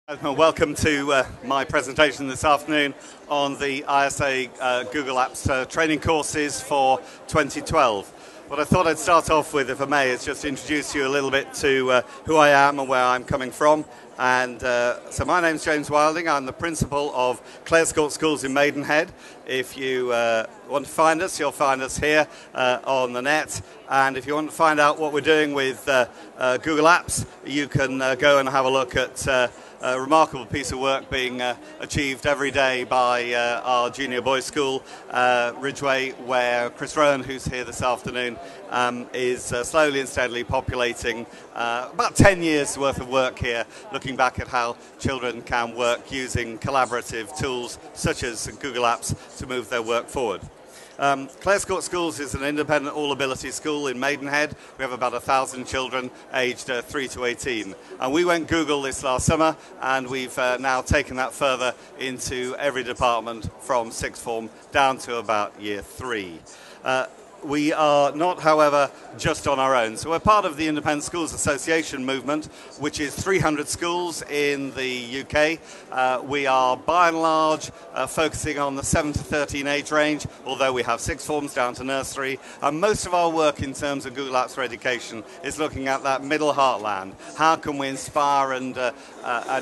Welcome to my presentation this afternoon on the ISA Google Apps training courses for 2012. What I thought I'd start off with, if I may, is just introduce you a little bit to who I am and where I'm coming from. And so my name's James Wilding. I'm the principal of Clares Court Schools in Maidenhead. If you want to find us, you'll find us here on the net. And if you want to find out what we're doing with Google Apps, you can go and have a look at a remarkable piece of work being achieved every day by our junior boys' school, Ridgeway, where Chris Rowan, who's here this afternoon, is slowly and steadily populating about 10 years worth of work here, looking back at how children can work using collaborative tools such as Google Apps to move their work forward. Clares Court Schools is an independent all-ability school in Maidenhead. We have about 1,000 children aged 3 to 18. And we went Google this last summer, and we've now taken that further into every department from sixth form down to about year 3. We are not, however, just on our own. So we're part of the Independent Schools Association movement, which is 300 schools in the UK. We are, by and large, focusing on the 7 to 13 age range, although we have sixth forms down to nursery. And most of our work in terms of Google Apps for Education is looking at that middle heartland. How can we inspire and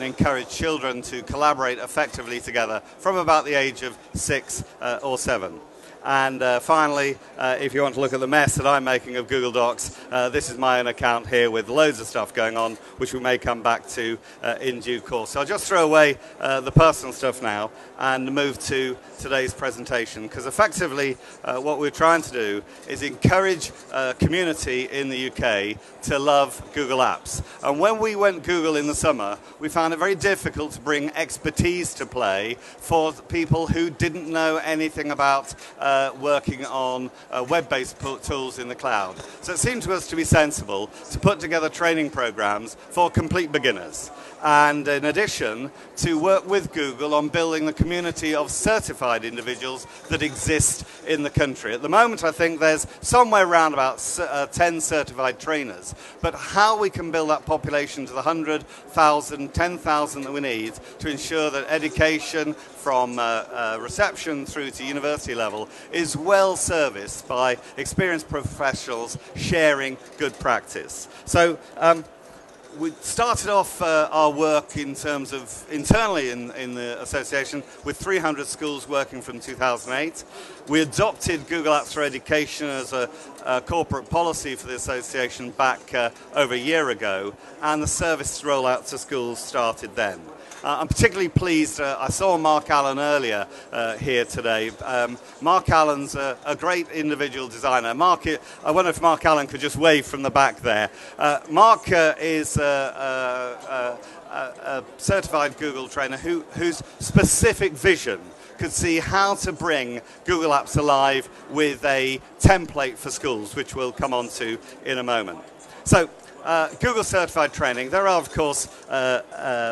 encourage children to collaborate effectively together from about the age of 6 or 7? And finally, if you want to look at the mess that I'm making of Google Docs, this is my own account here with loads of stuff going on, which we may come back to in due course. So I'll just throw away the personal stuff now and move to today's presentation, because effectively what we're trying to do is encourage community in the UK to love Google Apps. And when we went Google in the summer, we found it very difficult to bring expertise to play for people who didn't know anything about working on web-based tools in the cloud. So it seemed to us to be sensible to put together training programs for complete beginners. And in addition, to work with Google on building the community of certified individuals that exist in the country. At the moment, I think there's somewhere around about 10 certified trainers. But how we can build that population to the 100,000, 10,000 that we need to ensure that education from reception through to university level is well serviced by experienced professionals sharing good practice. So we started off our work in terms of internally in the association with 300 schools working from 2008. We adopted Google Apps for Education as a corporate policy for the association back over a year ago, and the service rollout to schools started then. I'm particularly pleased, I saw Mark Allen earlier here today. Mark Allen's a great individual designer. Mark, I wonder if Mark Allen could just wave from the back there. Mark is a certified Google trainer whose specific vision could see how to bring Google Apps alive with a template for schools, which we'll come on to in a moment. So, Google certified training, there are of course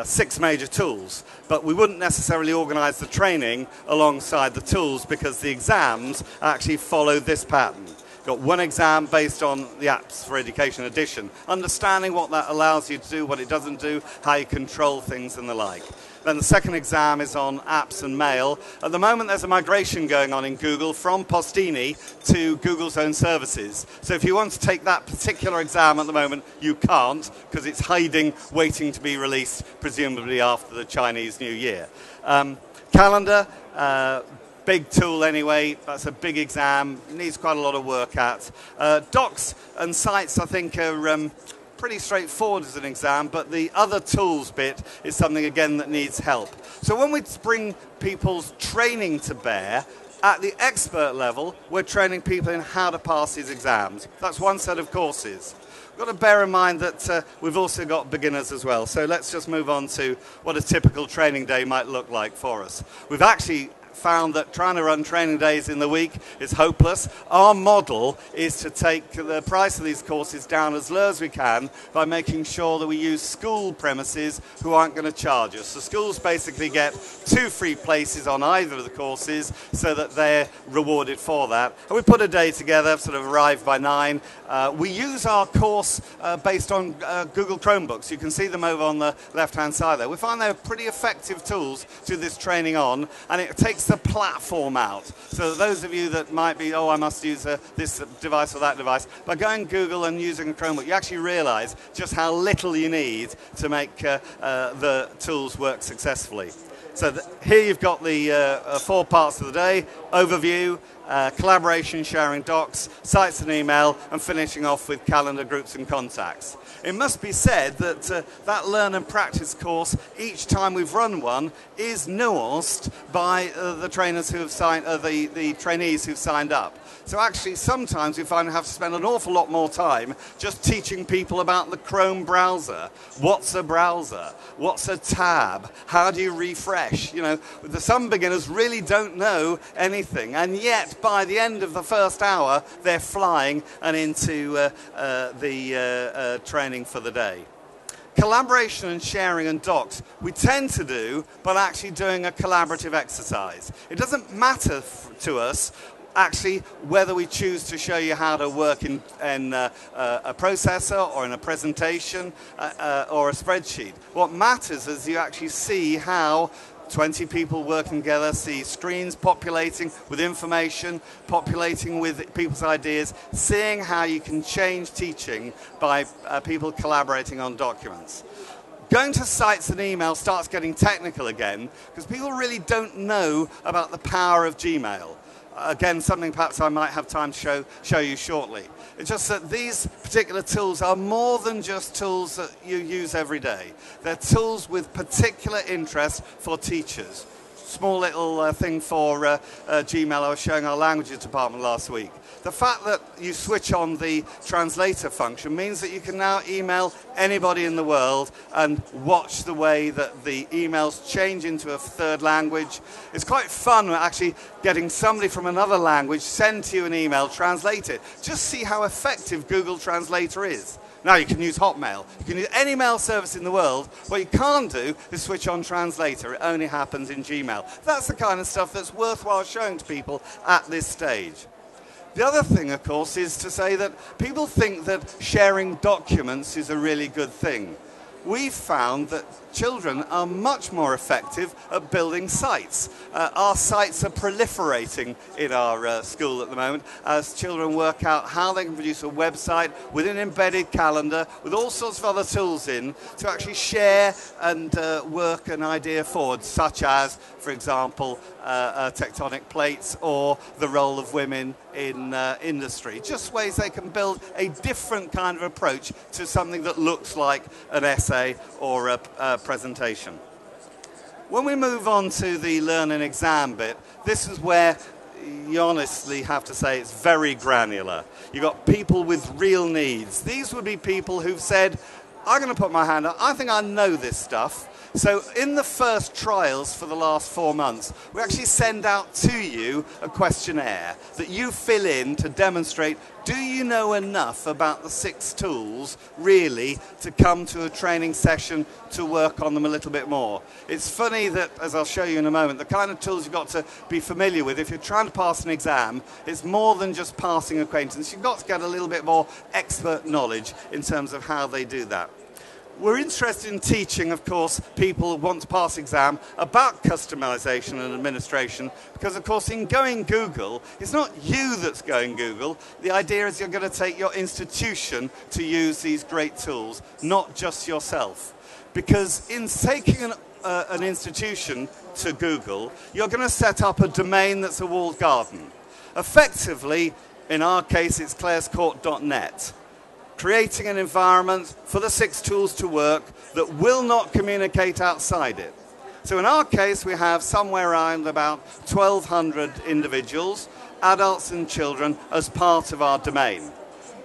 6 major tools, but we wouldn't necessarily organize the training alongside the tools because the exams actually follow this pattern. Got one exam based on the Apps for Education edition, understanding what that allows you to do, what it doesn't do, how you control things and the like. Then the second exam is on apps and mail. At the moment there's a migration going on in Google from Postini to Google's own services. So if you want to take that particular exam at the moment, you can't, because it's hiding, waiting to be released, presumably after the Chinese New Year. Calendar, big tool anyway, that's a big exam, needs quite a lot of work at. Docs and sites I think are pretty straightforward as an exam, but the other tools bit is something again that needs help. So when we bring people's training to bear, at the expert level, we're training people in how to pass these exams. That's one set of courses. We've got to bear in mind that we've also got beginners as well. So let's just move on to what a typical training day might look like for us. We've actually found that trying to run training days in the week is hopeless. Our model is to take the price of these courses down as low as we can by making sure that we use school premises who aren't going to charge us. The schools basically get 2 free places on either of the courses so that they're rewarded for that. And we put a day together, sort of arrive by 9. We use our course based on Google Chromebooks. You can see them over on the left-hand side there. We find they're pretty effective tools to do this training on, and it takes the platform out. So those of you that might be, oh, I must use this device or that device, by going Google and using a Chromebook, you actually realize just how little you need to make the tools work successfully. So here you've got the 4 parts of the day: overview, collaboration, sharing docs, sites and email, and finishing off with calendar, groups and contacts. It must be said that that learn and practice course, each time we've run one, is nuanced by the trainers who have signed, the trainees who've signed up. So actually, sometimes we find we have to spend an awful lot more time just teaching people about the Chrome browser. What's a browser? What's a tab? How do you refresh? You know, some beginners really don't know anything, and yet by the end of the first hour, they're flying and into the training for the day. Collaboration and sharing and docs, we tend to do, but actually doing a collaborative exercise. It doesn't matter to us actually whether we choose to show you how to work in a processor or in a presentation or a spreadsheet. What matters is you actually see how 20 people working together, see screens populating with information, populating with people's ideas, seeing how you can change teaching by people collaborating on documents. Going to sites and email starts getting technical again, because people really don't know about the power of Gmail. Again, something perhaps I might have time to show you shortly. It's just that these particular tools are more than just tools that you use every day. They're tools with particular interest for teachers. Small little thing for Gmail I was showing our languages department last week. The fact that you switch on the translator function means that you can now email anybody in the world and watch the way that the emails change into a third language. It's quite fun actually getting somebody from another language send to you an email, translate it. Just see how effective Google Translator is. Now you can use Hotmail, you can use any mail service in the world. What you can't do is switch on Translator. It only happens in Gmail. That's the kind of stuff that's worthwhile showing to people at this stage. The other thing, of course, is to say that people think that sharing documents is a really good thing. We've found that children are much more effective at building sites. Our sites are proliferating in our school at the moment as children work out how they can produce a website with an embedded calendar with all sorts of other tools in to actually share and work an idea forward, such as, for example, tectonic plates or the role of women in industry. Just ways they can build a different kind of approach to something that looks like an essay or a presentation. When we move on to the learn and exam bit, this is where you honestly have to say it's very granular. You've got people with real needs. These would be people who've said, I'm going to put my hand up, I think I know this stuff. So in the first trials for the last 4 months, we actually send out to you a questionnaire that you fill in to demonstrate, do you know enough about the 6 tools really to come to a training session to work on them a little bit more? It's funny that, as I'll show you in a moment, the kind of tools you've got to be familiar with, if you're trying to pass an exam, it's more than just passing acquaintance. You've got to get a little bit more expert knowledge in terms of how they do that. We're interested in teaching, of course, people who want to pass exam about customization and administration because, of course, in going Google, it's not you that's going Google. The idea is you're going to take your institution to use these great tools, not just yourself. Because in taking an institution to Google, you're going to set up a domain that's a walled garden. Effectively, in our case, it's clarescourt.net. Creating an environment for the 6 tools to work that will not communicate outside it. So in our case, we have somewhere around about 1,200 individuals, adults and children, as part of our domain.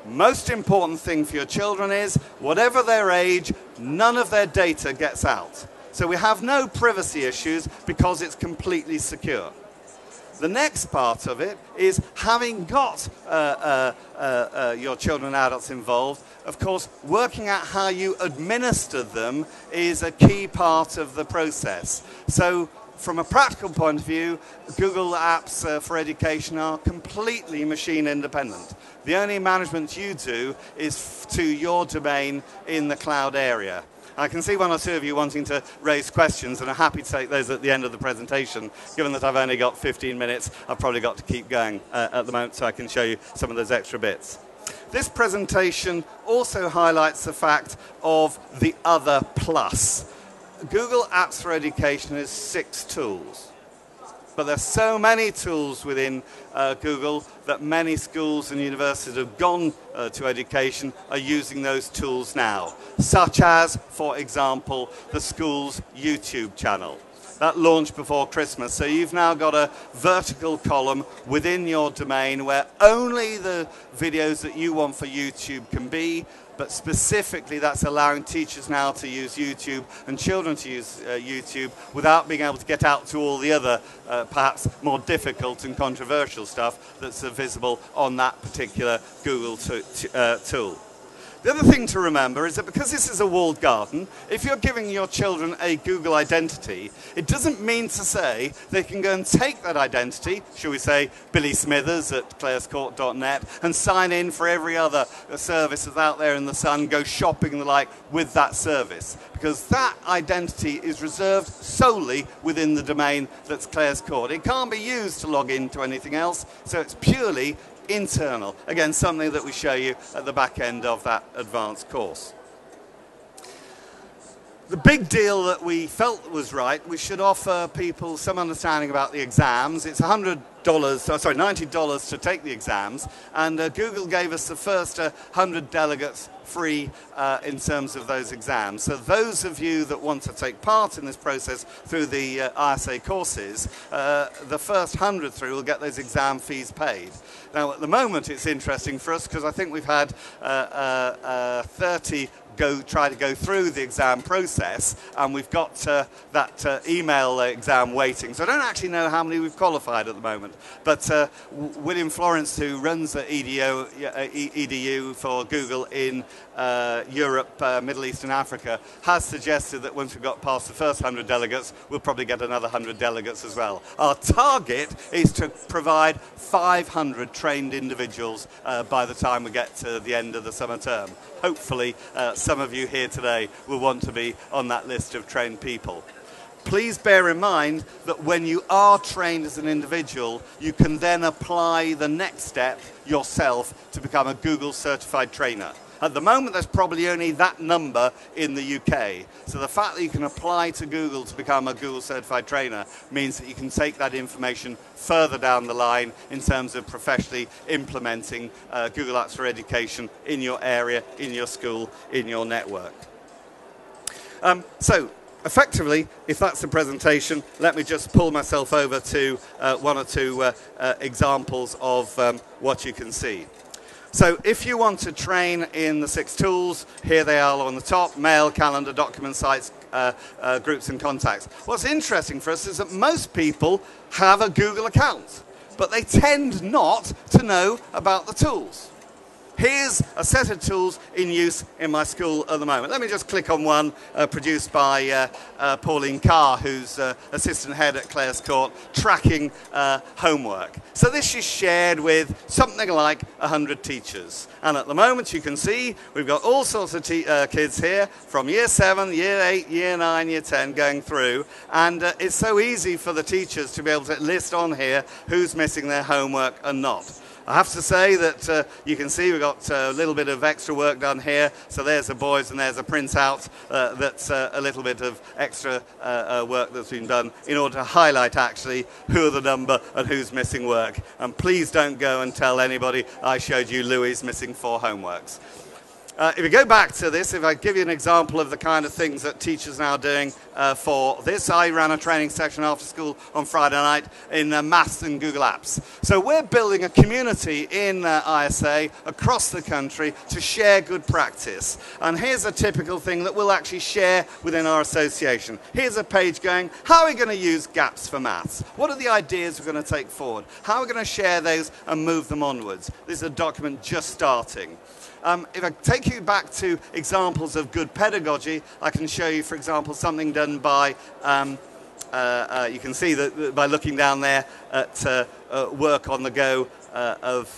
Most important thing for your children is, whatever their age, none of their data gets out. So we have no privacy issues because it's completely secure. The next part of it is having got your children and adults involved, of course, working out how you administer them is a key part of the process. So from a practical point of view, Google Apps for Education are completely machine independent. The only management you do is to your domain in the cloud area. I can see one or two of you wanting to raise questions, and I'm happy to take those at the end of the presentation. Given that I've only got 15 minutes, I've probably got to keep going at the moment so I can show you some of those extra bits. This presentation also highlights the fact of the other plus. Google Apps for Education is 6 tools. But there's so many tools within Google that many schools and universities that have gone to education are using those tools now, such as, for example, the school's YouTube channel. That launched before Christmas, so you've now got a vertical column within your domain where only the videos that you want for YouTube can be, but specifically that's allowing teachers now to use YouTube and children to use YouTube without being able to get out to all the other perhaps more difficult and controversial stuff that's visible on that particular Google tool. The other thing to remember is that because this is a walled garden, if you're giving your children a Google identity, it doesn't mean to say they can go and take that identity, shall we say Billy Smithers at clarescourt.net, and sign in for every other service that's out there in the sun, go shopping and the like with that service. Because that identity is reserved solely within the domain that's Clares Court. It can't be used to log into anything else, so it's purely internal. Again, something that we show you at the back end of that advanced course. The big deal that we felt was right, we should offer people some understanding about the exams. It's $90 to take the exams, and Google gave us the first 100 delegates free in terms of those exams. So those of you that want to take part in this process through the ISA courses, the first 100 through will get those exam fees paid. Now at the moment it's interesting for us because I think we've had 30 try to go through the exam process, and we've got that email exam waiting. So I don't actually know how many we've qualified at the moment, but William Florence, who runs the EDU for Google in Europe, Middle East and Africa, has suggested that once we've got past the first 100 delegates, we'll probably get another 100 delegates as well. Our target is to provide 500 trained individuals by the time we get to the end of the summer term. Hopefully some of you here today will want to be on that list of trained people. Please bear in mind that when you are trained as an individual, you can then apply the next step yourself to become a Google certified trainer. At the moment, there's probably only that number in the UK. So the fact that you can apply to Google to become a Google certified trainer means that you can take that information further down the line in terms of professionally implementing Google Apps for Education in your area, in your school, in your network. So effectively, if that's the presentation, let me just pull myself over to one or two examples of what you can see. So if you want to train in the 6 tools, here they are on the top: mail, calendar, document sites, groups and contacts. What's interesting for us is that most people have a Google account, but they tend not to know about the tools. Here's a set of tools in use in my school at the moment. Let me just click on one produced by Pauline Carr, who's assistant head at Clares Court, tracking homework. So this is shared with something like 100 teachers. And at the moment you can see we've got all sorts of kids here from year 7, year 8, year 9, year 10 going through. And it's so easy for the teachers to be able to list on here who's missing their homework and not. I have to say that you can see we've got a little bit of extra work done here. So there's the boys and there's a printout that's a little bit of extra work that's been done in order to highlight actually who are the number and who's missing work. And please don't go and tell anybody I showed you Louis missing 4 homeworks. If you go back to this, if I give you an example of the kind of things that teachers are now doing for this, I ran a training session after school on Friday night in Maths and Google Apps. So we're building a community in ISA across the country to share good practice. And here's a typical thing that we'll actually share within our association. Here's a page going, how are we going to use gaps for maths? What are the ideas we're going to take forward? How are we going to share those and move them onwards? This is a document just starting. If I take you back to examples of good pedagogy, I can show you, for example, something done by, you can see that by looking down there at work on the go of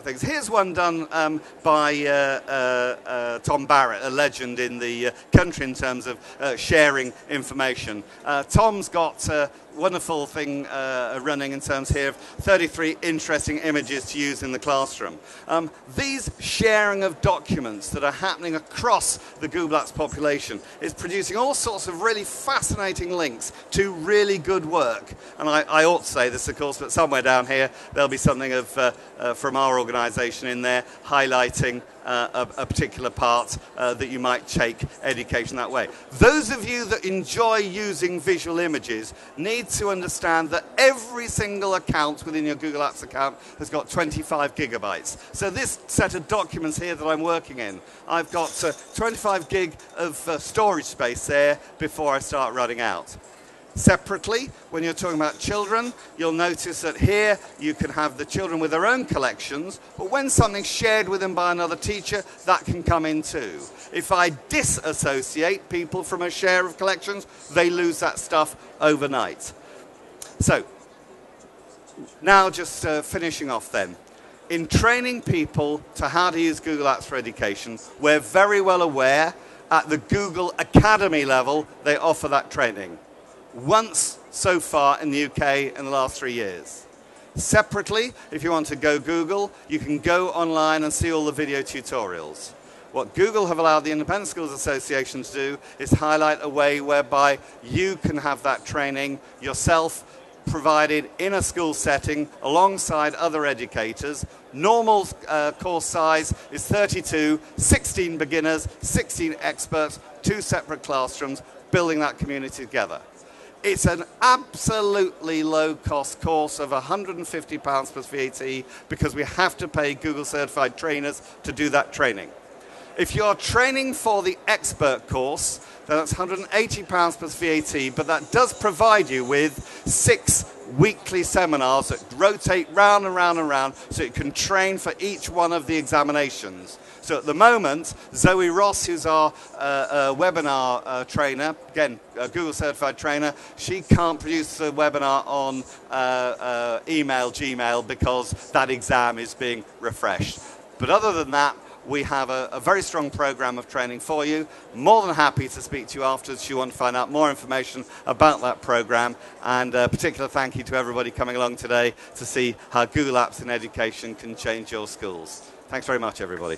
things. Here's one done by Tom Barrett, a legend in the country in terms of sharing information. Tom's got a wonderful thing running in terms here of 33 interesting images to use in the classroom. These sharing of documents that are happening across the Google Apps population is producing all sorts of really fascinating links to really good work. And I ought to say this, of course, but somewhere down here there'll be something of from our organisation in there highlighting a particular part that you might take education that way. Those of you that enjoy using visual images need to understand that every single account within your Google Apps account has got 25 gigabytes. So this set of documents here that I'm working in, I've got 25 gig of storage space there before I start running out. Separately, when you're talking about children, you'll notice that here you can have the children with their own collections, but when something's shared with them by another teacher, that can come in too. If I disassociate people from a share of collections, they lose that stuff overnight. So, now just finishing off then. In training people to how to use Google Apps for Education, we're very well aware at the Google Academy level, they offer that training. Once so far in the UK in the last 3 years. Separately, if you want to go Google, you can go online and see all the video tutorials. What Google have allowed the Independent Schools Association to do is highlight a way whereby you can have that training yourself provided in a school setting alongside other educators. Normal course size is 32, 16 beginners, 16 experts, 2 separate classrooms, building that community together. It's an absolutely low-cost course of £150 plus VAT because we have to pay Google-certified trainers to do that training. If you're training for the expert course, then that's £180 plus VAT, but that does provide you with 6 weekly seminars that rotate round and round and round so you can train for each one of the examinations. So at the moment, Zoe Ross, who's our webinar trainer, again, a Google certified trainer, she can't produce the webinar on email, Gmail, because that exam is being refreshed. But other than that, we have a very strong program of training for you. More than happy to speak to you afterwards if you want to find out more information about that program. And a particular thank you to everybody coming along today to see how Google Apps in Education can change your schools. Thanks very much, everybody.